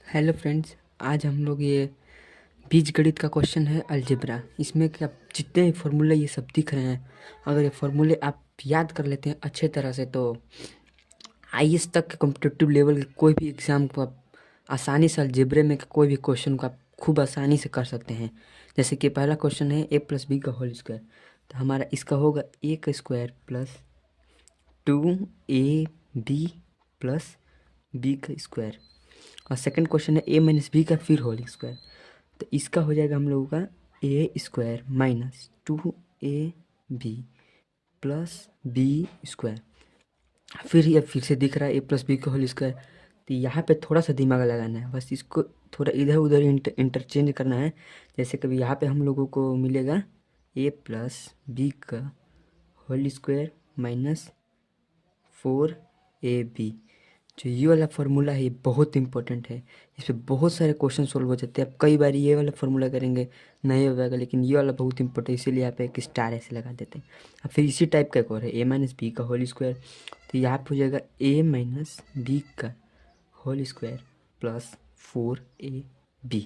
Hello friends, आज हम लोग ये बीजगणित का क्वेश्चन है अलजेब्रा। इसमें क्या जितने भी फार्मूले ये सब दिख रहे हैं, अगर ये फार्मूले आप याद कर लेते हैं अच्छे तरह से तो आईएएस तक के कॉम्पिटिटिव लेवल के कोई भी एग्ज़ाम को आप आसानी से अलजेब्रे में कोई भी क्वेश्चन को आप खूब आसानी से कर सकते हैं। जैसे कि पहला क्वेश्चन है a प्लस बी का होल स्क्वायर, तो हमारा इसका होगा a का square plus 2ab plus B का स्क्वायर। और सेकंड क्वेश्चन है a माइनस बी का फिर होल स्क्वायर, तो इसका हो जाएगा हम लोगों का A square minus 2ab plus B square. फिर से दिख रहा है ए प्लस बी का होल स्क्वायर, तो यहाँ पे थोड़ा सा दिमाग लगाना है, बस इसको थोड़ा इधर उधर इंटरचेंज करना है। जैसे कभी यहाँ पे हम लोगों को मिलेगा ए प्लस बी का होल स्क्वायर माइनस 4ab। जो ये वाला फार्मूला है ये बहुत इंपॉर्टेंट है, इस पर बहुत सारे क्वेश्चन सोल्व हो जाते हैं। आप कई बार ये वाला फार्मूला करेंगे नहीं हो पाएगा, लेकिन ये वाला बहुत इंपॉर्टेंट है, इसीलिए आप एक स्टार ऐसे लगा देते हैं। अब फिर इसी टाइप का एक और है ए माइनस बी का होल स्क्वायर, तो यहाँ पे हो जाएगा ए माइनस बी का होल स्क्वायर प्लस 4ab।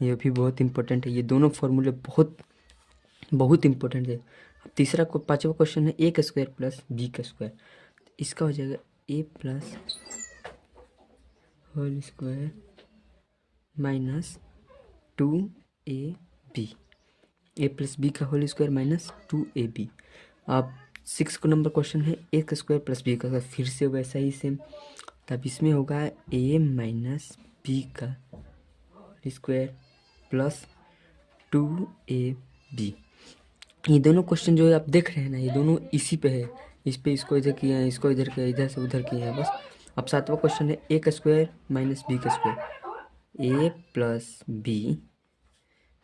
ये भी बहुत इंपॉर्टेंट है, ये दोनों फार्मूले बहुत बहुत इंपॉर्टेंट है। अब तीसरा को पाँचवा क्वेश्चन है ए का स्क्वायर प्लस बी का स्क्वायर, इसका हो जाएगा ए plus whole square minus 2ab। A plus B का होल स्क्वायर माइनस 2ab। अब सिक्स को नंबर क्वेश्चन है ए का स्क्वायर प्लस बी का, फिर से वैसा ही सेम, तब इसमें होगा ए माइनस बी का होल स्क्वायर प्लस 2ab। ये दोनों क्वेश्चन जो आप देख रहे हैं ना, ये दोनों इसी पे है, इस पे इसको इधर किए हैं, इसको इधर किया, इधर से उधर किए हैं बस। अब सातवां क्वेश्चन है ए का स्क्वायर माइनस बी का स्क्वायर, ए प्लस बी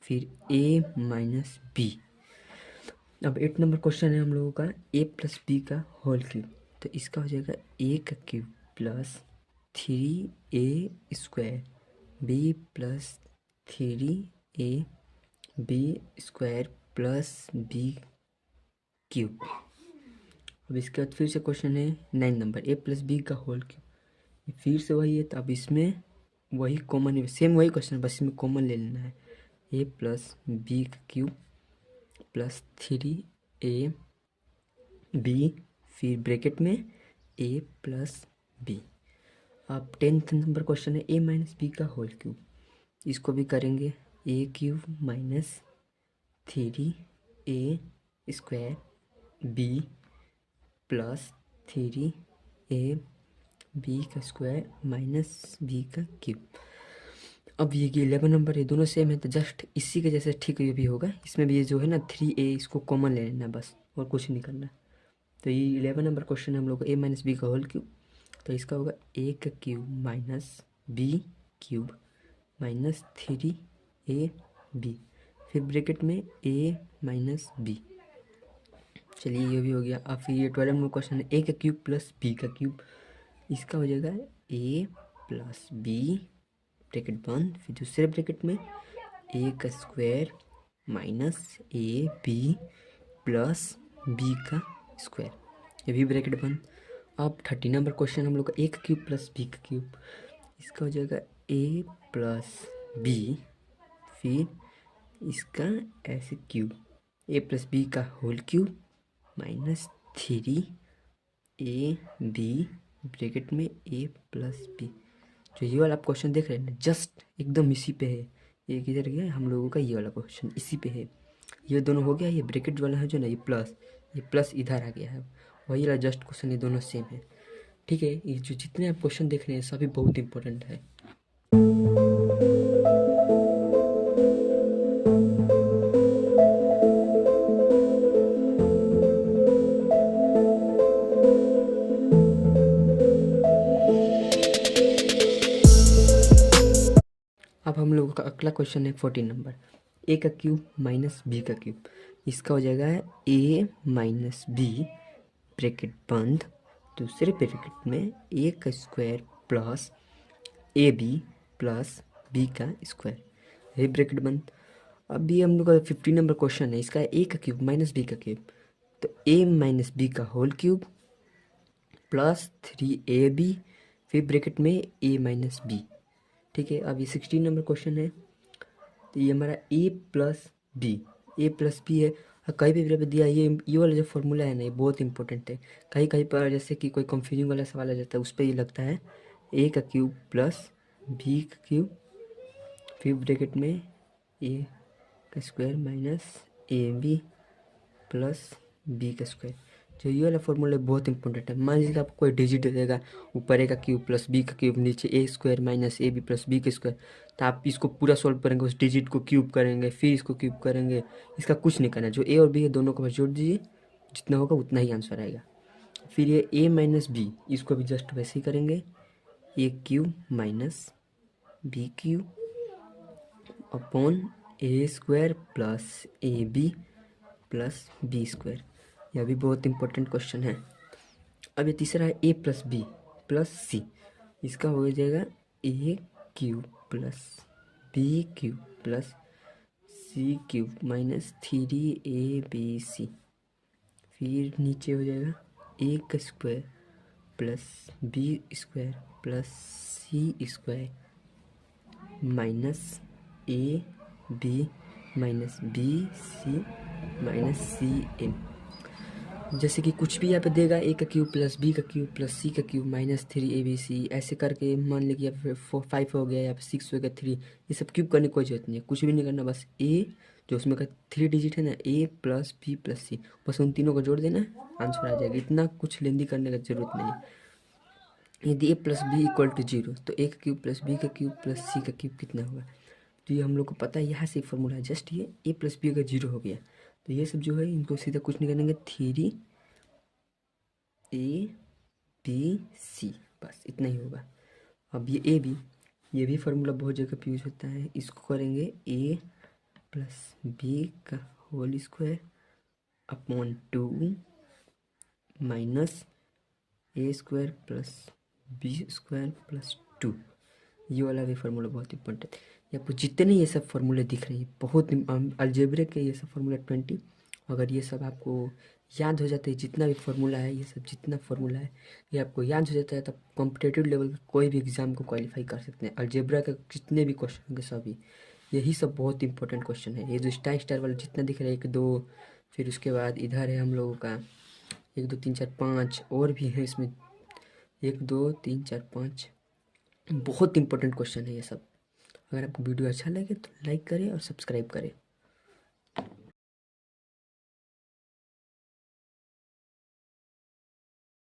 फिर ए माइनस बी। अब 8 नंबर क्वेश्चन है हम लोगों का ए प्लस बी का होल क्यूब, तो इसका हो जाएगा ए का cube plus 3a square B plus 3a b square plus B cube. अब इसके बाद फिर से क्वेश्चन है 9 नंबर ए प्लस बी का होल क्यूब, फिर से वही है, तो अब इसमें वही कॉमन है, सेम वही क्वेश्चन, बस इसमें कॉमन ले लेना है। ए प्लस बी का क्यूब प्लस 3a बी फिर ब्रैकेट में ए प्लस बी। अब 10th नंबर क्वेश्चन है ए माइनस बी का होल क्यूब, इसको भी करेंगे A cube minus 3a square B plus 3a B का स्क्वायर माइनस बी का क्यूब। अब ये 11 नंबर ये दोनों सेम है, तो जस्ट इसी के जैसे ठीक ये भी होगा, इसमें भी ये जो है ना 3a इसको कॉमन ले लेना बस, और कुछ नहीं करना। तो ये 11 नंबर क्वेश्चन है हम लोग को ए माइनस बी का होल क्यूब, तो इसका होगा ए का cube minus B cube minus 3ab फिर ब्रैकेट में ए माइनस बी। चलिए ये भी हो गया। अब फिर ये 12 नंबर क्वेश्चन है ए का क्यूब प्लस बी का क्यूब, इसका हो जाएगा ए प्लस बी ब्रैकेट बंद फिर दूसरे ब्रैकेट में ए का square minus A B plus B का स्क्वायर, ये भी ब्रैकेट बंद। अब 30 नंबर क्वेश्चन हम लोग का ए का क्यूब प्लस बी का क्यूब, इसका हो जाएगा ए प्लस बी फिर इसका ऐसे क्यूब ए प्लस बी का whole cube minus 3a b bracket में ए प्लस बी। जो ये वाला आप क्वेश्चन देख रहे हैं ना, जस्ट एकदम इसी पे है, ये किधर गया हम लोगों का ये वाला क्वेश्चन इसी पे है। ये दोनों हो गया, ये ब्रैकेट वाला है जो ना ये प्लस इधर आ गया है, वही वाला जस्ट क्वेश्चन, ये दोनों सेम है। ठीक है, ये जो जितने आप क्वेश्चन देख रहे हैं सभी बहुत इंपॉर्टेंट है। अब हम लोगों का अगला क्वेश्चन है 14 नंबर ए का क्यूब माइनस बी का क्यूब, इसका हो जाएगा ए माइनस बी ब्रैकेट बंद दूसरे ब्रैकेट में ए का square plus A B plus B का स्क्वायर, ये ब्रैकेट बंद। अब ये हम लोग का 15 नंबर क्वेश्चन है, इसका ए का क्यूब माइनस बी का क्यूब, तो ए माइनस बी का होल क्यूब प्लस 3ab फिर ब्रैकेट में ए माइनस बी ठीक है। अब ये 16 नंबर क्वेश्चन है, तो ये हमारा ए प्लस बी है। और कहीं भी पे दिया ये वाला जो फॉर्मूला है ना, ये बहुत इंपॉर्टेंट है। कहीं कहीं पर जैसे कि कोई कंफ्यूजिंग वाला सवाल आ जाता है, उस पर ये लगता है ए का क्यूब प्लस बी का क्यूब, फिर ब्रैकेट में ए का square minus A B plus B का स्क्वायर। जो ये वाला फॉर्मूला बहुत इंपॉर्टेंट है। मान लीजिए आपको कोई डिजिट दे देगा, ऊपर ए का क्यूब प्लस बी का क्यूब, नीचे A square minus A B plus B का स्क्वायर, तो आप इसको पूरा सॉल्व करेंगे, उस डिजिट को क्यूब करेंगे, फिर इसको क्यूब करेंगे। इसका कुछ नहीं करना, जो ए और बी है दोनों को बस जोड़ दीजिए, जितना होगा उतना ही आंसर आएगा। फिर ये ए माइनस बी, इसको भी जस्ट वैसे ही करेंगे, A cube minus B cube upon A square plus A B plus B square. यह भी बहुत इंपॉर्टेंट क्वेश्चन है। अब ये तीसरा है A plus B plus C, इसका हो जाएगा A cube plus B cube plus C cube minus 3ab। फिर नीचे हो जाएगा ए का square plus B square plus C square minus ए B minus B C minus C M. जैसे कि कुछ भी यहाँ पे देगा, ए का क्यूब प्लस बी का क्यूब प्लस सी का क्यूब माइनस 3ab, ऐसे करके मान लीजिए यहाँ पे 5 हो गया, यहाँ पे 6 हो गया, 3, ये सब क्यूब करने की कोई जरूरत नहीं है, कुछ भी नहीं करना। बस ए जो उसमें का 3 डिजिट है ना, ए प्लस बी प्लस सी, बस उन तीनों को जोड़ देना, आंसर आ जाएगा। इतना कुछ लेंदी करने की जरूरत नहीं है। यदि ए प्लस बी इक्वल टू 0, तो ए का क्यूब प्लस बी का क्यूब प्लस सी का क्यूब कितना होगा, तो ये हम लोग को पता है, यहाँ से फॉर्मूला है। जस्ट ये ए प्लस बी अगर 0 हो गया, तो ये सब जो है इनको सीधा कुछ नहीं करेंगे, 3ab, बस इतना ही होगा। अब ये ए बी, ये भी फार्मूला बहुत जगह पे यूज होता है, इसको करेंगे ए प्लस बी का whole square upon 2 minus A square plus B square plus 2। ये वाला भी फार्मूला बहुत इंपॉर्टेंट है। आपको जितने ये सब फार्मूले दिख रहे हैं, बहुत अलजेब्रे के ये सब फार्मूला 20, अगर ये सब आपको याद हो जाता है, जितना भी फार्मूला है, ये सब जितना फार्मूला है ये आपको याद हो जाता है, तब कॉम्पिटेटिव लेवल का कोई भी एग्जाम को क्वालिफाई कर सकते हैं। अलजेब्रा का जितने भी क्वेश्चन होंगे सभी, यही सब बहुत इंपॉर्टेंट क्वेश्चन है। ये जो स्टार वाला जितना दिख रहा है, 1 2, फिर उसके बाद इधर है हम लोगों का 1 2 3 4 5 और भी है इसमें, 1 2 3 4 5, बहुत इंपॉर्टेंट क्वेश्चन है ये सब। अगर आपको वीडियो अच्छा लगे तो लाइक करें और सब्सक्राइब करें।